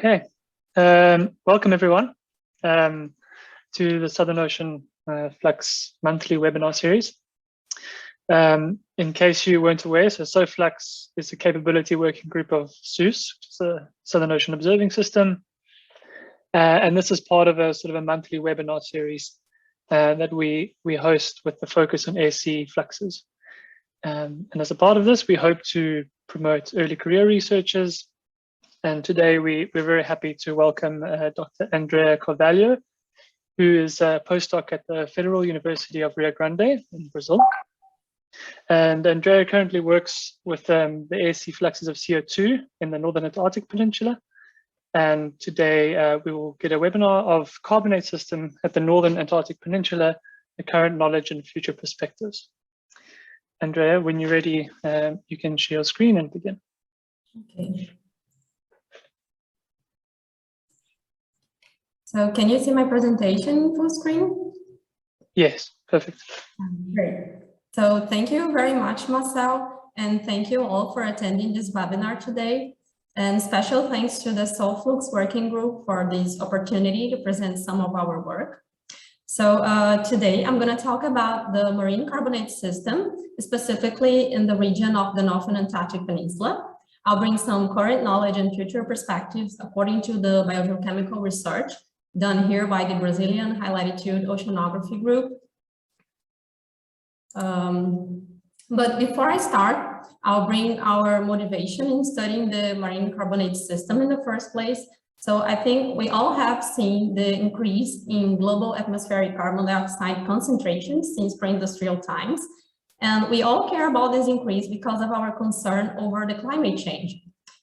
Okay, welcome everyone to the Southern Ocean Flux monthly webinar series. In case you weren't aware, so SOFLUX is a capability working group of SOOS, which is the Southern Ocean Observing System. And this is part of a sort of a monthly webinar series that we host with the focus on air-sea fluxes. And as a part of this, we hope to promote early career researchers. And today we're very happy to welcome Dr. Andréa Carvalho, who is a postdoc at the Federal University of Rio Grande in Brazil. And Andréa currently works with the air-sea fluxes of CO2 in the Northern Antarctic Peninsula. And today we will get a webinar of Carbonate system at the Northern Antarctic Peninsula, the current knowledge and future perspectives. Andréa, when you're ready, you can share your screen and begin. Okay. So can you see my presentation full screen? Yes, perfect. Great. So thank you very much, Marcel, and thank you all for attending this webinar today. And special thanks to the SOFLUX working group for this opportunity to present some of our work. So today I'm going to talk about the marine carbonate system, specifically in the region of the Northern Antarctic Peninsula. I'll bring some current knowledge and future perspectives according to the biogeochemical research done here by the Brazilian High Latitude Oceanography Group. But before I start, I'll bring our motivation in studying the marine carbonate system in the first place. So I think we all have seen the increase in global atmospheric carbon dioxide concentrations since pre-industrial times. And we all care about this increase because of our concern over the climate change.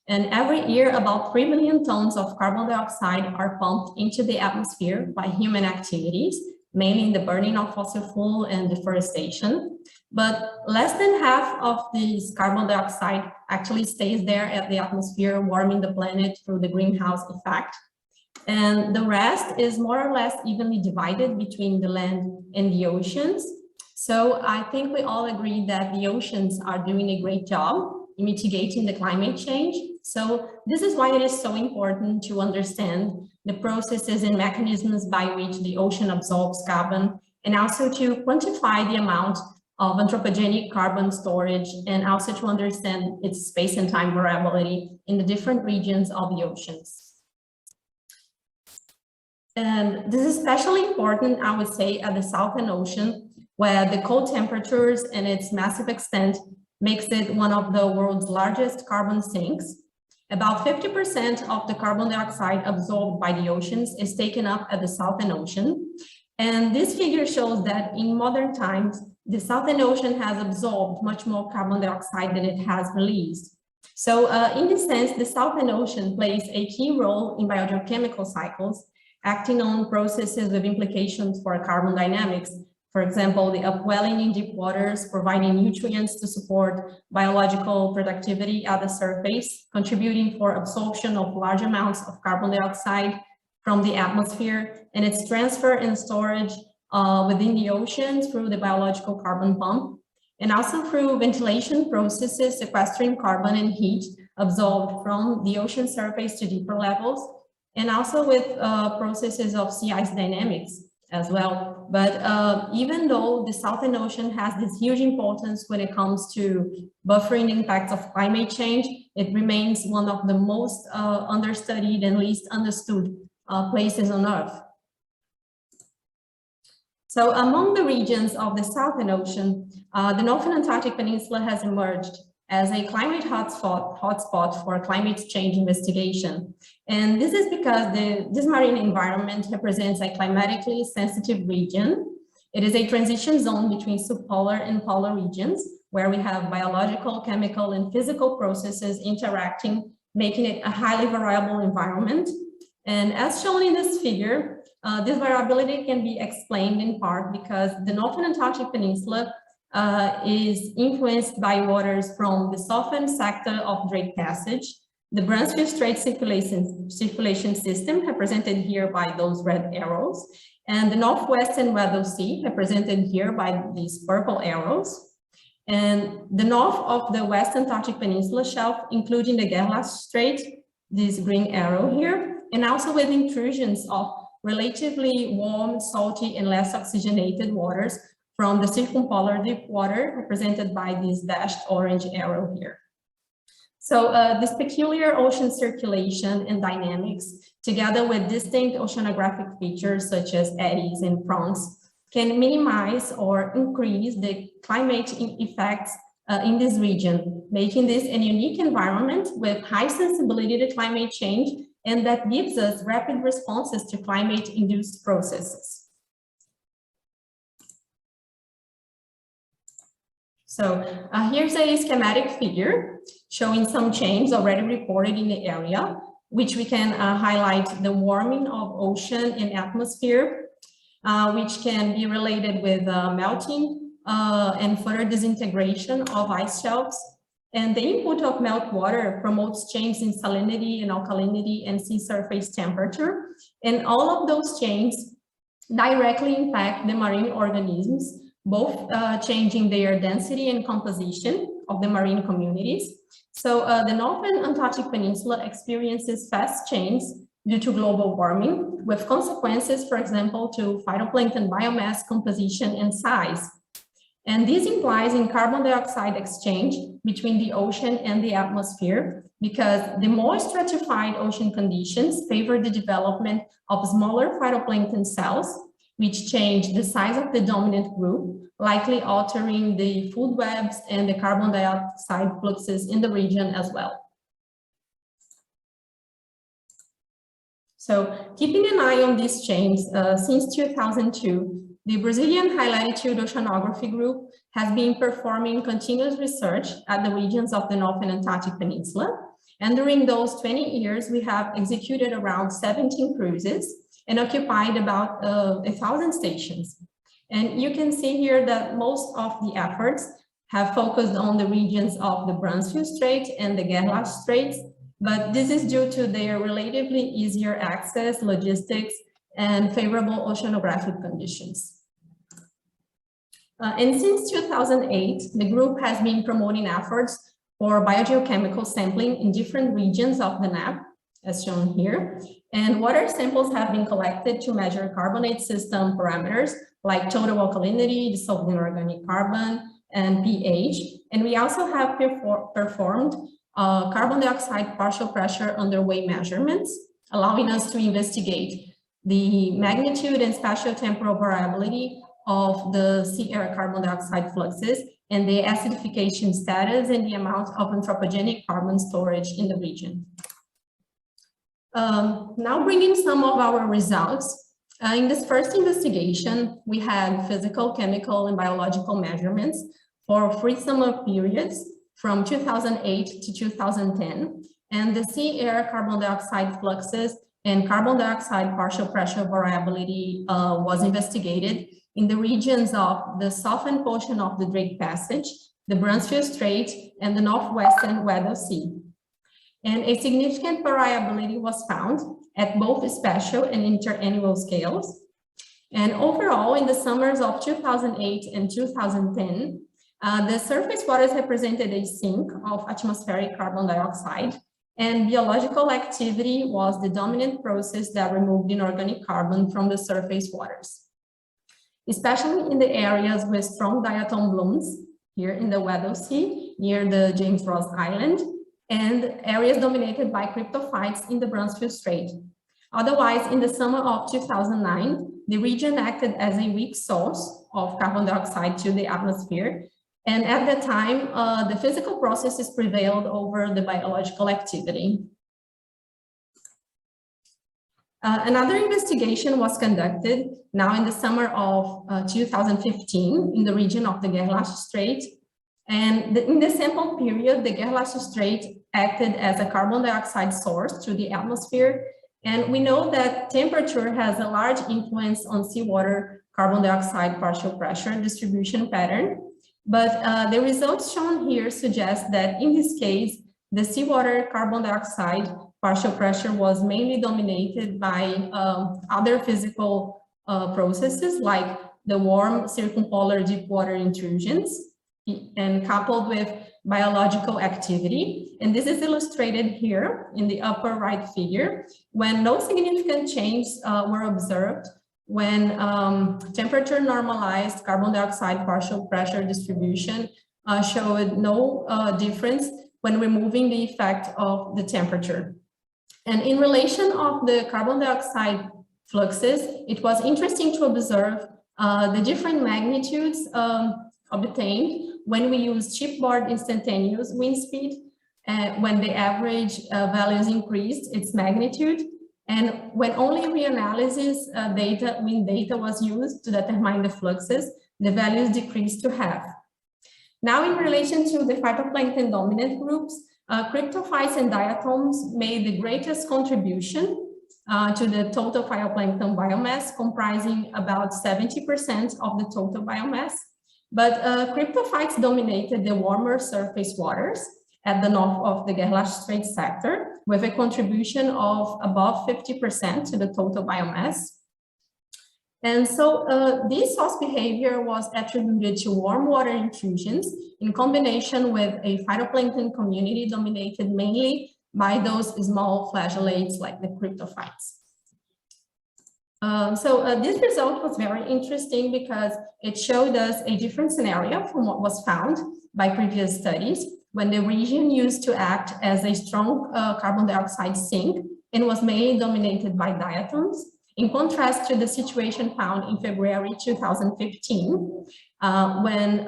And every year, about 3 million tons of carbon dioxide are pumped into the atmosphere by human activities, mainly the burning of fossil fuel and deforestation. But less than half of this carbon dioxide actually stays there at the atmosphere, warming the planet through the greenhouse effect. And the rest is more or less evenly divided between the land and the oceans. So I think we all agree that the oceans are doing a great job in mitigating the climate change. So this is why it is so important to understand the processes and mechanisms by which the ocean absorbs carbon, and also to quantify the amount of anthropogenic carbon storage, and also to understand its space and time variability in the different regions of the oceans. And this is especially important, I would say, at the Southern Ocean, where the cold temperatures and its massive extent makes it one of the world's largest carbon sinks. About 50% of the carbon dioxide absorbed by the oceans is taken up at the Southern Ocean. And this figure shows that in modern times, the Southern Ocean has absorbed much more carbon dioxide than it has released. So in this sense, the Southern Ocean plays a key role in biogeochemical cycles, acting on processes with implications for carbon dynamics. For example, the upwelling in deep waters, providing nutrients to support biological productivity at the surface, contributing for absorption of large amounts of carbon dioxide from the atmosphere, and its transfer and storage within the ocean through the biological carbon pump, and also through ventilation processes sequestering carbon and heat absorbed from the ocean surface to deeper levels, and also with processes of sea ice dynamics as well. But even though the Southern Ocean has this huge importance when it comes to buffering the impacts of climate change, it remains one of the most understudied and least understood places on Earth. So among the regions of the Southern Ocean, the Northern Antarctic Peninsula has emerged as a climate hotspot for climate change investigation. And this is because this marine environment represents a climatically sensitive region. It is a transition zone between subpolar and polar regions, where we have biological, chemical, and physical processes interacting, making it a highly variable environment. And as shown in this figure, this variability can be explained in part because the Northern Antarctic Peninsula is influenced by waters from the southern sector of Drake Passage, the Bransfield Strait circulation system, represented here by those red arrows, and the Northwestern Weddell Sea, represented here by these purple arrows, and the north of the West Antarctic Peninsula shelf, including the Gerlache Strait, this green arrow here, and also with intrusions of relatively warm, salty, and less oxygenated waters from the circumpolar deep water, represented by this dashed orange arrow here. So this peculiar ocean circulation and dynamics, together with distinct oceanographic features such as eddies and fronts, can minimize or increase the climate effects in this region, making this a unique environment with high sensibility to climate change, and that gives us rapid responses to climate-induced processes. So here's a schematic figure showing some changes already reported in the area, which we can highlight the warming of ocean and atmosphere, which can be related with melting and further disintegration of ice shelves. And the input of meltwater promotes change in salinity and alkalinity and sea surface temperature. And all of those changes directly impact the marine organisms, both changing their density and composition of the marine communities. So the Northern Antarctic Peninsula experiences fast change due to global warming, with consequences, for example, to phytoplankton biomass composition and size. And this implies in carbon dioxide exchange between the ocean and the atmosphere, because the more stratified ocean conditions favor the development of smaller phytoplankton cells, which change the size of the dominant group, likely altering the food webs and the carbon dioxide fluxes in the region as well. So keeping an eye on these changes, since 2002, the Brazilian High Latitude Oceanography Group has been performing continuous research at the regions of the Northern Antarctic Peninsula. And during those 20 years, we have executed around 17 cruises and occupied about 1,000 stations. And you can see here that most of the efforts have focused on the regions of the Bransfield Strait and the Gerlach Straits, but this is due to their relatively easier access, logistics, and favorable oceanographic conditions. And since 2008, the group has been promoting efforts for biogeochemical sampling in different regions of the NAP, as shown here. And water samples have been collected to measure carbonate system parameters like total alkalinity, dissolved inorganic carbon, and pH. And we also have performed carbon dioxide partial pressure underway measurements, allowing us to investigate the magnitude and spatiotemporal variability of the sea air carbon dioxide fluxes and the acidification status and the amount of anthropogenic carbon storage in the region. Now bringing some of our results. In this first investigation, we had physical, chemical, and biological measurements for 3 summer periods from 2008 to 2010, and the sea air carbon dioxide fluxes and carbon dioxide partial pressure variability was investigated in the regions of the southern portion of the Drake Passage, the Bransfield Strait, and the northwestern Weddell Sea. And a significant variability was found at both spatial and interannual scales. And overall, in the summers of 2008 and 2010, the surface waters represented a sink of atmospheric carbon dioxide, and biological activity was the dominant process that removed inorganic carbon from the surface waters, especially in the areas with strong diatom blooms, here in the Weddell Sea, near the James Ross Island, and areas dominated by cryptophytes in the Bransfield Strait. Otherwise, in the summer of 2009, the region acted as a weak source of carbon dioxide to the atmosphere. And at that time, the physical processes prevailed over the biological activity. Another investigation was conducted now in the summer of 2015 in the region of the Gerlach Strait. And in the sample period, the Gerlach Strait acted as a carbon dioxide source to the atmosphere. And we know that temperature has a large influence on seawater carbon dioxide partial pressure distribution pattern. But the results shown here suggest that in this case, the seawater carbon dioxide partial pressure was mainly dominated by other physical processes like the warm circumpolar deep water intrusions, and coupled with biological activity. And this is illustrated here in the upper right figure, when no significant changes were observed when temperature normalized carbon dioxide partial pressure distribution showed no difference when removing the effect of the temperature. And in relation of the carbon dioxide fluxes, it was interesting to observe the different magnitudes obtained when we use shipboard instantaneous wind speed, when the average values increased its magnitude, and when only reanalysis wind data was used to determine the fluxes, the values decreased to half. Now, in relation to the phytoplankton dominant groups, cryptophytes and diatoms made the greatest contribution to the total phytoplankton biomass, comprising about 70% of the total biomass. But cryptophytes dominated the warmer surface waters at the north of the Gerlach Strait sector, with a contribution of above 50% to the total biomass. And so this SOS behavior was attributed to warm water intrusions in combination with a phytoplankton community dominated mainly by those small flagellates like the cryptophytes. This result was very interesting because it showed us a different scenario from what was found by previous studies, when the region used to act as a strong carbon dioxide sink and was mainly dominated by diatoms, in contrast to the situation found in February 2015, when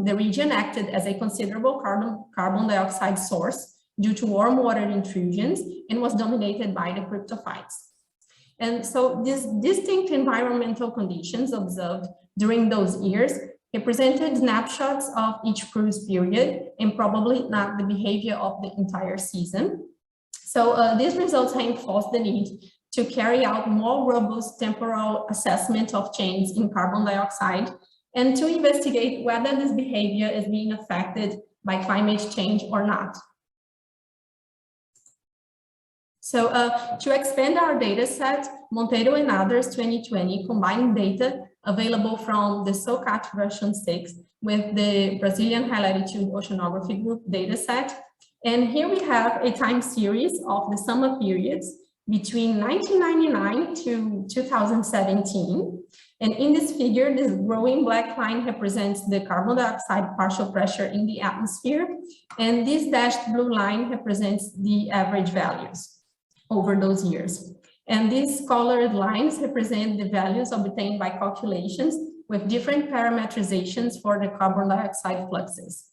the region acted as a considerable carbon dioxide source due to warm water intrusions and was dominated by the cryptophytes. And so these distinct environmental conditions observed during those years represented snapshots of each cruise period and probably not the behavior of the entire season. So these results reinforce the need to carry out more robust temporal assessment of change in carbon dioxide and to investigate whether this behavior is being affected by climate change or not. So to expand our data set, Monteiro and others 2020 combined data available from the SOCAT version 6 with the Brazilian High Latitude Oceanography Group dataset. And here we have a time series of the summer periods between 1999 to 2017. And in this figure, this growing black line represents the carbon dioxide partial pressure in the atmosphere. And this dashed blue line represents the average values over those years. And these colored lines represent the values obtained by calculations with different parametrizations for the carbon dioxide fluxes.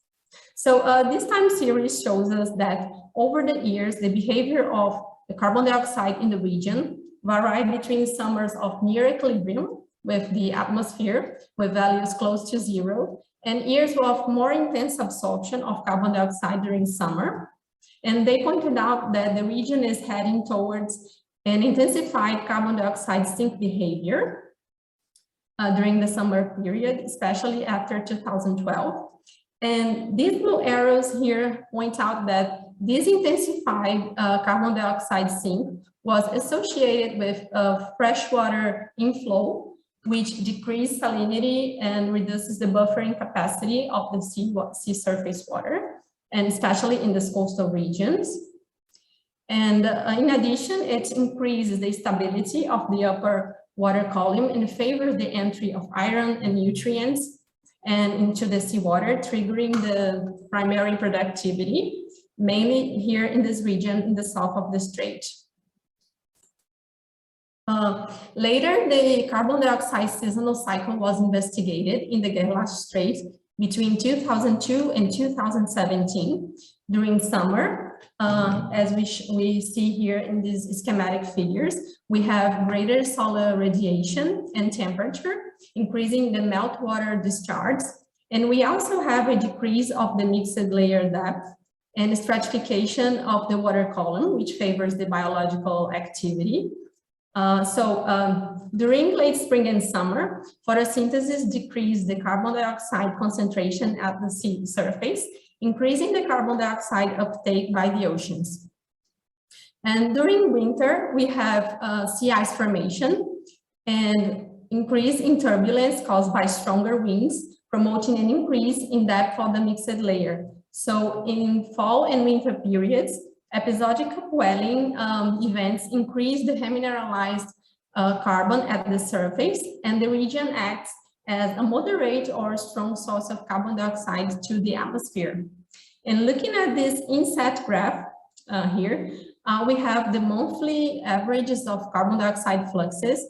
So this time series shows us that over the years, the behavior of the carbon dioxide in the region varied between summers of near equilibrium with the atmosphere with values close to zero and years of more intense absorption of carbon dioxide during summer. And they pointed out that the region is heading towards an intensified carbon dioxide sink behavior during the summer period, especially after 2012. And these blue arrows here point out that this intensified carbon dioxide sink was associated with freshwater inflow, which decreased salinity and reduces the buffering capacity of the sea surface water, and especially in the coastal regions. And in addition, it increases the stability of the upper water column and favors the entry of iron and nutrients and into the seawater, triggering the primary productivity, mainly here in this region in the south of the strait. Later, the carbon dioxide seasonal cycle was investigated in the Gerlach Strait between 2002 and 2017 during summer. As we see here in these schematic figures, we have greater solar radiation and temperature, increasing the meltwater discharge. And we also have a decrease of the mixed layer depth and stratification of the water column, which favors the biological activity. During late spring and summer, photosynthesis decreased the carbon dioxide concentration at the sea surface, increasing the carbon dioxide uptake by the oceans. And during winter, we have sea ice formation and increase in turbulence caused by stronger winds, promoting an increase in depth of the mixed layer. So in fall and winter periods, episodic upwelling events increase the remineralized carbon at the surface, and the region acts as a moderate or strong source of carbon dioxide to the atmosphere. And looking at this inset graph here, we have the monthly averages of carbon dioxide fluxes,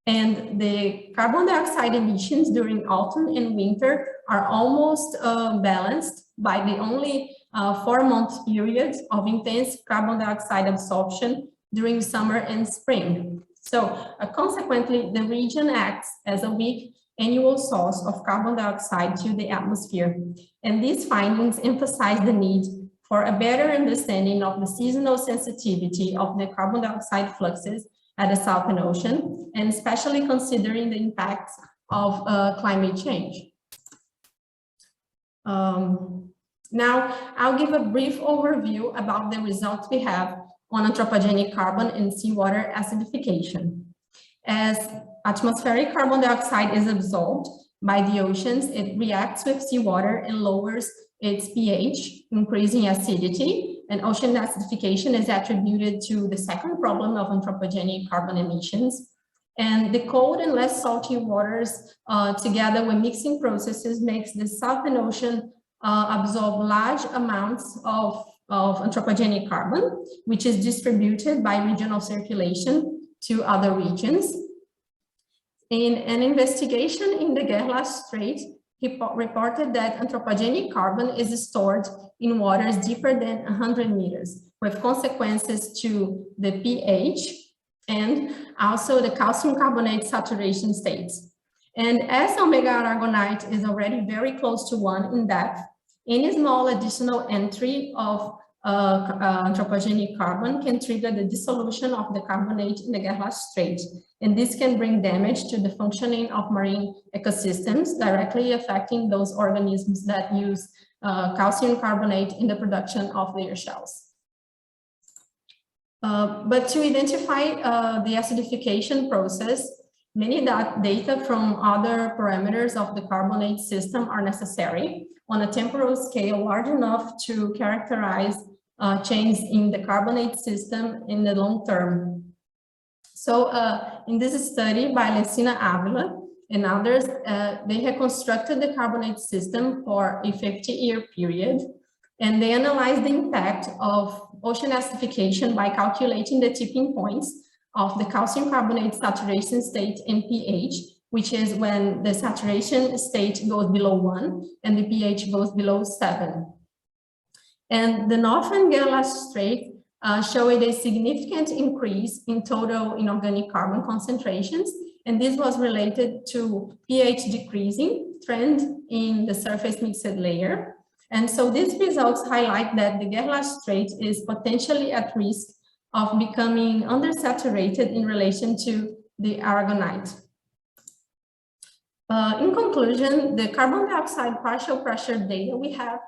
and the carbon dioxide emissions during autumn and winter are almost balanced by the only 4-month periods of intense carbon dioxide absorption during summer and spring. So consequently, the region acts as a weak annual source of carbon dioxide to the atmosphere. And these findings emphasize the need for a better understanding of the seasonal sensitivity of the carbon dioxide fluxes at the Southern Ocean, and especially considering the impacts of climate change. Now, I'll give a brief overview about the results we have on anthropogenic carbon and seawater acidification. As atmospheric carbon dioxide is absorbed by the oceans, it reacts with seawater and lowers its pH, increasing acidity, and ocean acidification is attributed to the second problem of anthropogenic carbon emissions. And the cold and less salty waters together with mixing processes makes the Southern Ocean absorb large amounts of anthropogenic carbon, which is distributed by regional circulation to other regions. In an investigation in the Gerlach Strait, he reported that anthropogenic carbon is stored in waters deeper than 100 meters, with consequences to the pH and also the calcium carbonate saturation states. And as omega aragonite is already very close to 1 in depth, any small additional entry of anthropogenic carbon can trigger the dissolution of the carbonate in the Gerlach Strait. And this can bring damage to the functioning of marine ecosystems, directly affecting those organisms that use calcium carbonate in the production of their shells. But to identify the acidification process, many data from other parameters of the carbonate system are necessary on a temporal scale large enough to characterize change in the carbonate system in the long term. So in this study by Lesina Avila and others, they have constructed the carbonate system for a 50-year period, and they analyzed the impact of ocean acidification by calculating the tipping points of the calcium carbonate saturation state and pH, which is when the saturation state goes below 1 and the pH goes below 7. And the Northern Gerlach Strait showed a significant increase in total inorganic carbon concentrations, and this was related to pH decreasing trend in the surface mixed layer. And so these results highlight that the Gerlach Strait is potentially at risk of becoming undersaturated in relation to the aragonite. In conclusion, the carbon dioxide partial pressure data we have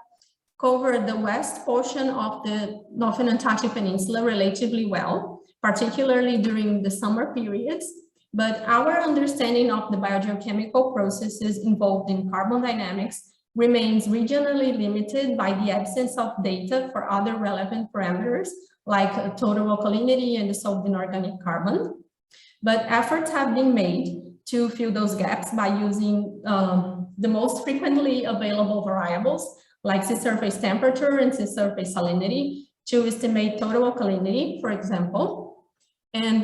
cover the west portion of the Northern Antarctic Peninsula relatively well, particularly during the summer periods, but our understanding of the biogeochemical processes involved in carbon dynamics remains regionally limited by the absence of data for other relevant parameters like total alkalinity and dissolved inorganic carbon. But efforts have been made to fill those gaps by using the most frequently available variables like sea surface temperature and sea surface salinity to estimate total alkalinity, for example. And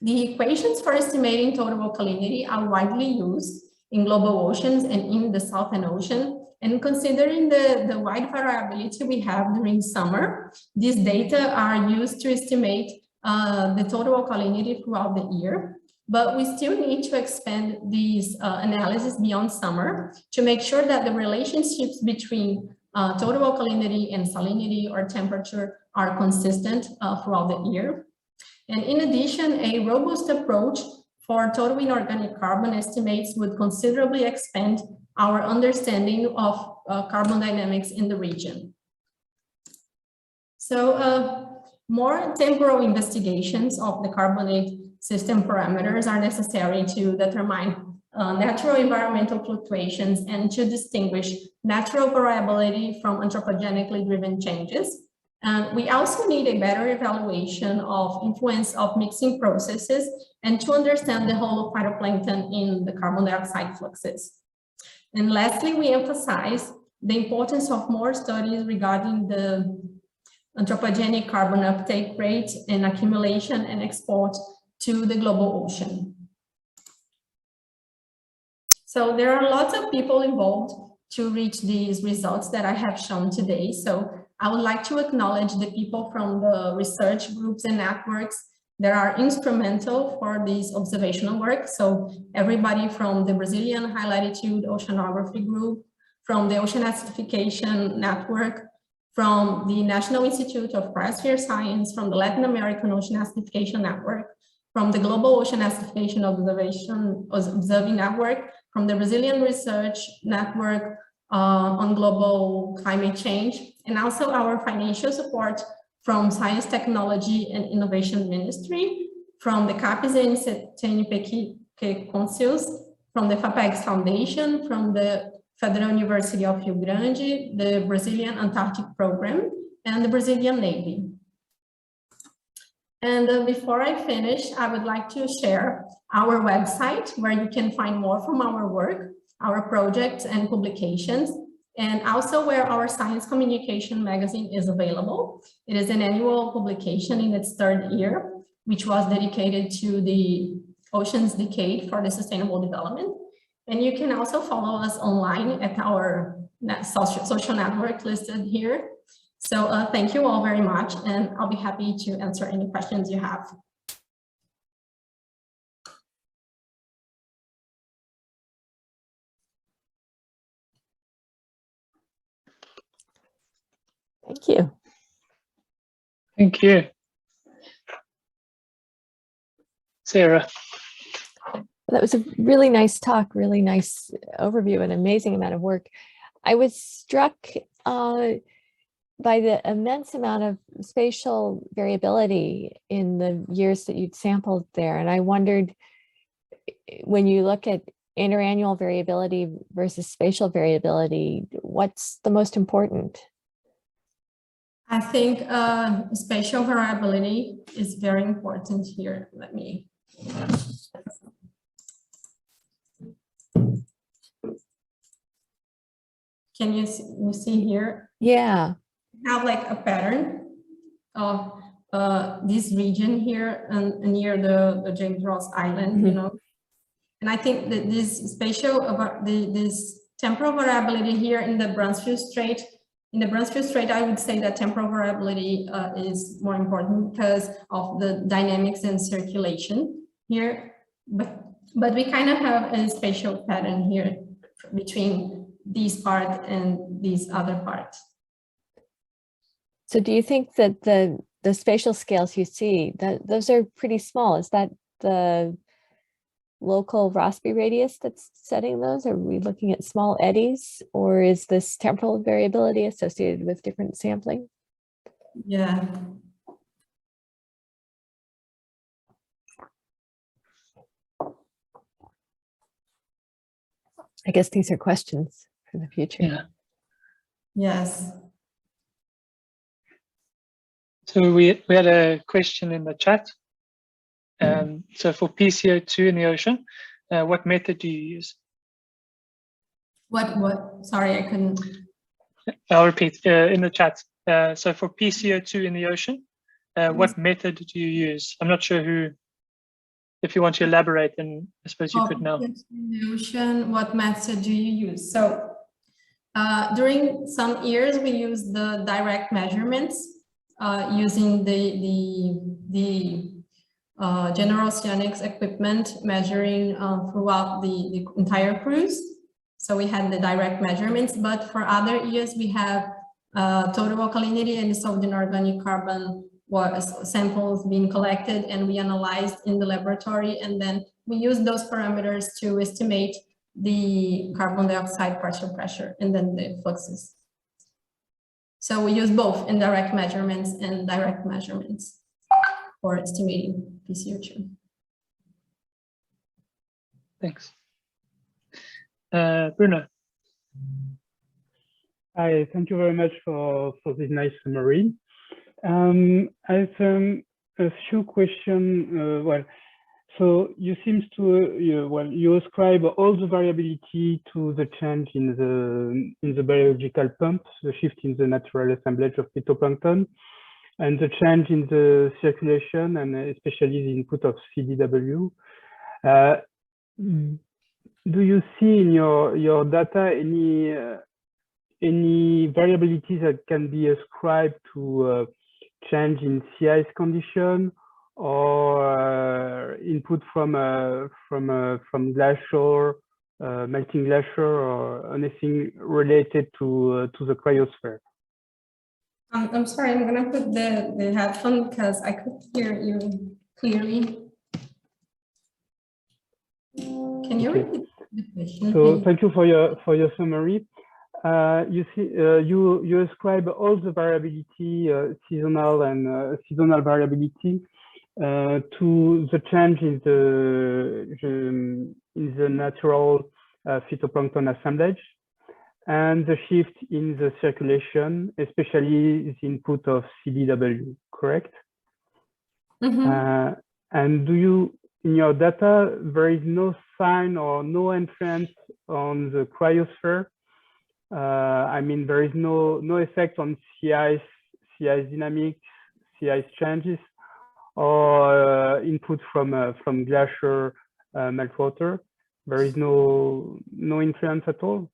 the equations for estimating total alkalinity are widely used in global oceans and in the Southern Ocean. And considering the wide variability we have during summer, these data are used to estimate the total alkalinity throughout the year. But we still need to expand these analysis beyond summer to make sure that the relationships between total alkalinity and salinity or temperature are consistent throughout the year. And in addition, a robust approach for total inorganic carbon estimates would considerably expand our understanding of carbon dynamics in the region. So more temporal investigations of the carbonate system parameters are necessary to determine natural environmental fluctuations and to distinguish natural variability from anthropogenically driven changes. And we also need a better evaluation of influence of mixing processes and to understand the role of phytoplankton in the carbon dioxide fluxes. And lastly, we emphasize the importance of more studies regarding the anthropogenic carbon uptake rate and accumulation and export to the global ocean. So there are lots of people involved to reach these results that I have shown today. So I would like to acknowledge the people from the research groups and networks that are instrumental for this observational work. So everybody from the Brazilian High Latitude Oceanography Group, from the Ocean Acidification Network, from the National Institute of Cryosphere Science, from the Latin American Ocean Acidification Network, from the Global Ocean Acidification Observing Network, from the Brazilian Research Network on Global Climate Change, and also our financial support from Science, Technology and Innovation Ministry, from the CAPES and CNPq Councils, from the FAPEX Foundation, from the Federal University of Rio Grande, the Brazilian Antarctic Program, and the Brazilian Navy. And before I finish, I would like to share our website where you can find more from our work, our projects and publications, and also where our Science Communication magazine is available. It is an annual publication in its third year, which was dedicated to the Oceans Decade for the Sustainable Development. And you can also follow us online at our social network listed here. So thank you all very much, and I'll be happy to answer any questions you have. Thank you. Thank you. Sarah. That was a really nice talk, really nice overview, an amazing amount of work. I was struck by the immense amount of spatial variability in the years that you'd sampled there. And I wondered, when you look at interannual variability versus spatial variability, what's the most important? I think spatial variability is very important here. Let me. Can you see here? Yeah. Have like a pattern of this region here and near the James Ross Island, you know. And I think that this spatial, this temporal variability here in the Bransfield Strait, I would say that temporal variability is more important because of the dynamics and circulation here. But we kind of have a spatial pattern here between this part and this other part. So do you think that the spatial scales you see, that those are pretty small? Is that the local Rossby radius that's setting those? Are we looking at small eddies, or is this temporal variability associated with different sampling? Yeah. I guess these are questions for the future. Yeah. Yes. So we had a question in the chat. So for PCO2 in the ocean, what method do you use? What? Sorry, I couldn't. I'll repeat in the chat. So for PCO2 in the ocean, what method do you use? I'm not sure if you want to elaborate, then I suppose you could now. In the ocean, what method do you use? So during some years, we use the direct measurements using the general oceanics equipment measuring throughout the entire cruise. So we had the direct measurements, but for other years we have total alkalinity and dissolved inorganic carbon samples being collected and we analyzed in the laboratory, and then we use those parameters to estimate the carbon dioxide partial pressure and then the fluxes. So we use both indirect measurements and direct measurements for estimating PCO2. Thanks. Bruno. Hi, thank you very much for this nice summary. I have a few questions. Well, so you seem to you ascribe all the variability to the change in the biological pump, the shift in the natural assemblage of phytoplankton, and the change in the circulation, and especially the input of CDW. Do you see in your data any variability that can be ascribed to change in sea ice condition, or input from glacier, melting glacier, or anything related to the cryosphere? I'm sorry, I'm gonna put the headphone because I could hear you clearly. Can you repeat the question? So please? thank you for your summary. You see, you ascribe all the variability, seasonal and seasonal variability, to the change in the natural phytoplankton assemblage, and the shift in the circulation, especially the input of CDW, correct? Mm-hmm. And do you, in your data, there is no sign or no entrance on the cryosphere? I mean, there is no effect on sea ice dynamics, sea ice changes, or input from glacier meltwater. There is no influence at all.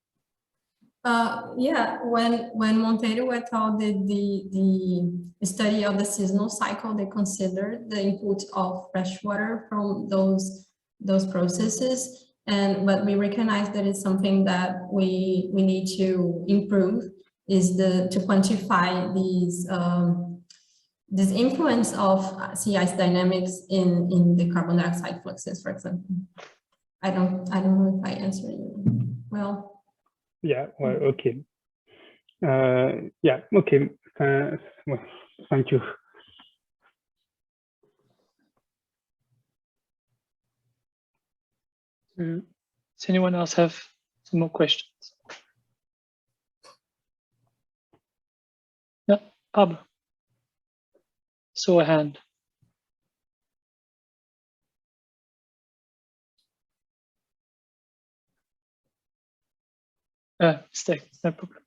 Yeah, when Monteiro et al. Did the study of the seasonal cycle, they considered the input of fresh water from those processes, but we recognize that it's something that we need to improve, is to quantify this influence of sea ice dynamics in the carbon dioxide fluxes, for example. I don't know if I answered you well. Yeah, well, okay. Yeah, okay. Well, thank you. Does anyone else have some more questions? No, Pablo. Saw a hand. Mistake, no problem.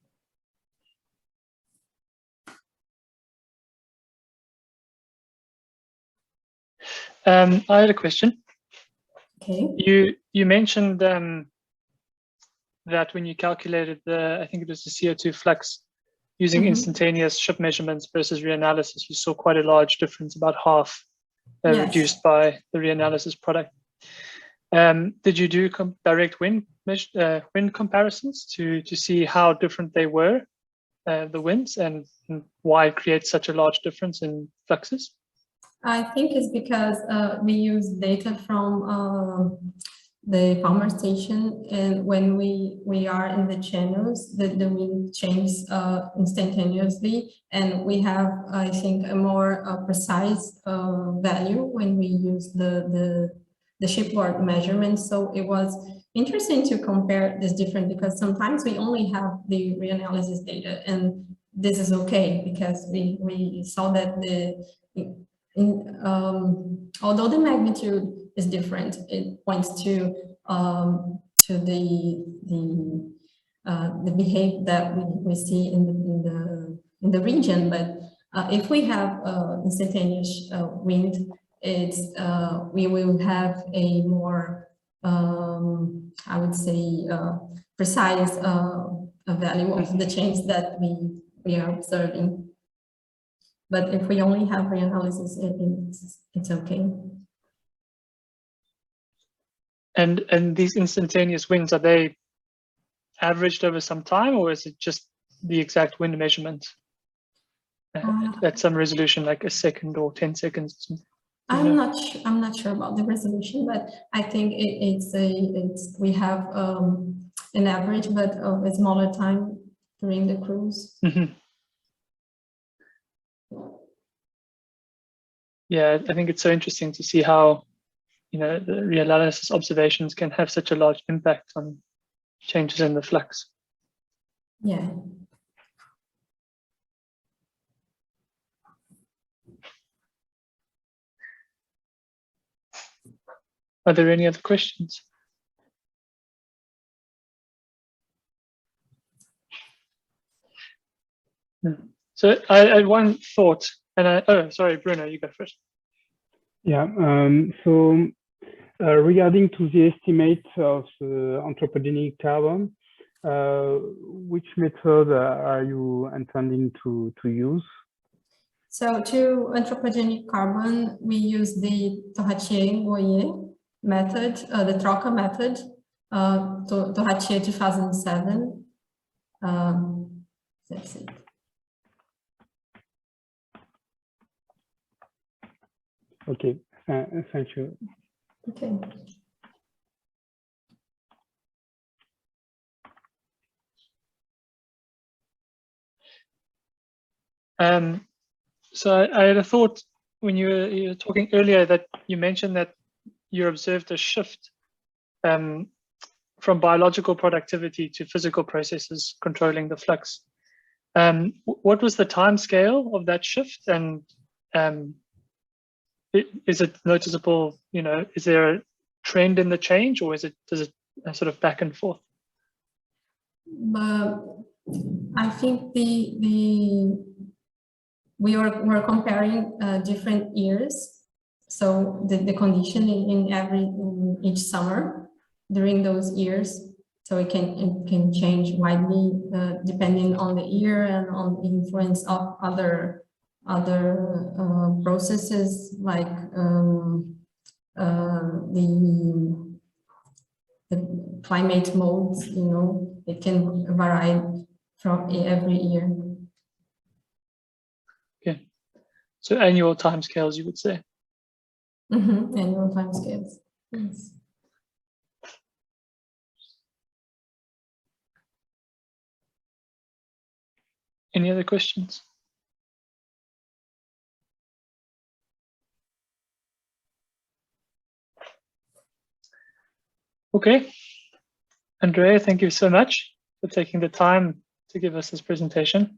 I had a question. Okay. You mentioned that when you calculated I think it was the CO2 flux using instantaneous ship measurements versus reanalysis, you saw quite a large difference, about half Yes. reduced by the reanalysis product. Did you do direct wind comparisons to see how different they were, the winds, and why it creates such a large difference in fluxes? I think it's because we use data from the Palmer station, and when we are in the channels, the wind changes instantaneously, and we have, I think, a more precise value when we use the shipboard measurements. So it was interesting to compare this different, because sometimes we only have the reanalysis data, and this is okay because we saw that although the magnitude is different, it points to the behavior that we see in the region. But if we have instantaneous wind, we will have a more I would say precise value of the change that we are observing. But if we only have reanalysis, it's okay. And these instantaneous winds, are they averaged over some time, or is it just the exact wind measurement at some resolution, like a second or 10 seconds or something? I'm not sure about the resolution, but I think we have an average, but of a smaller time during the cruise. Mm-hmm. Yeah, I think it's so interesting to see how, the reanalysis observations can have such a large impact on changes in the flux. Yeah. Are there any other questions? So I had one thought, and oh, sorry, Bruno, you go first. Yeah. So regarding to the estimate of the anthropogenic carbon, which method are you intending to use? So to anthropogenic carbon, we use the Torratier-Boyer method, the Troca method, Torratier 2007. That's it. Okay, thank you. Okay. So I had a thought when you were talking earlier that you mentioned that you observed a shift from biological productivity to physical processes controlling the flux. What was the time scale of that shift, and is it noticeable? You know, is there a trend in the change, or does it sort of back and forth? I think we're comparing different years, so the condition in each summer during those years, so it can change widely depending on the year and on the influence of other processes like the climate modes. You know, it can vary from every year. Okay, so annual timescales, you would say. Annual timescales. Yes. Any other questions? Okay, Andrea, thank you so much for taking the time to give us this presentation.